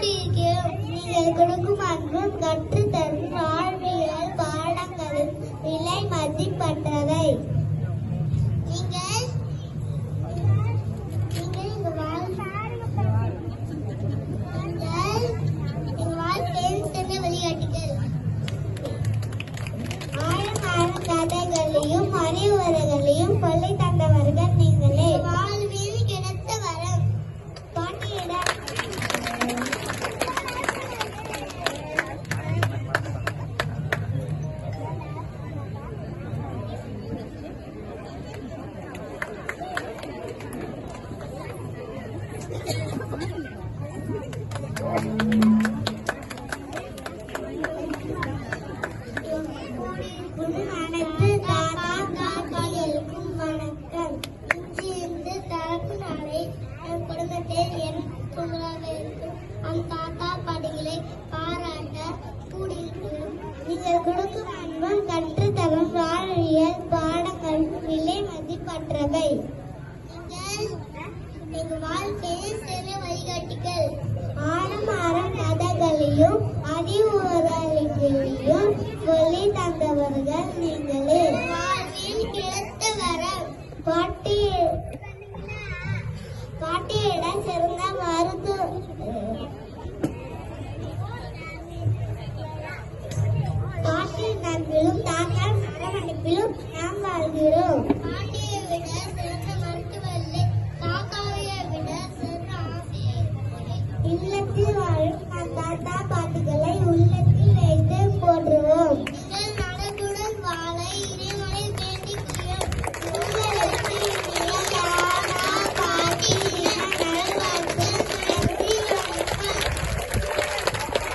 நம்பியிருக்கிறோம். நீங்கள் கொடுக்கும் அன்பும் கற்றுத்தரும் வாழ்வியல் பாடங்களும் விலை மதிப்பற்றவை. நீங்கள் எங்கள் வாழ்க்கையில் சிறந்த வழிகாட்டிகள். ஆழமான கதைகளையும் அறிவுரைகளையும் சொல்லி தந்தவர்கள் நீங்களே. வாழ்வில் கிடைத்த வரம். பாட்டியிடம் அனைத்து தாத்தா காக்காளுக்கும் வணக்கம். இன்று தரப்பு நாளை என் குடும்பத்தில் என் சுந்தராக இருக்கும் தாத்தா பாட்டிகளை பாராட்ட கூடியிருக்கிறோம். நீங்கள் கொடுக்கும் அன்பும் கற்றுத்தரும் வாழ்வியல் பாடங்கள் விலை மதிப்பற்றவை. எங்கள் வாழ்க்கையில் சில வழிகாட்டிகள். ஆழமான கதைகளையும் அறிவுரைகளையும் சொல்லி தந்தவர்கள் நீங்களே. வாழ்வில் கிடைத்த வரம். பாட்டியிடம் சிறந்த பாட்டியின் நண்பிலும் தாத்தா அரவணைப்பிலும் நாம் வாழ்கிறோம்.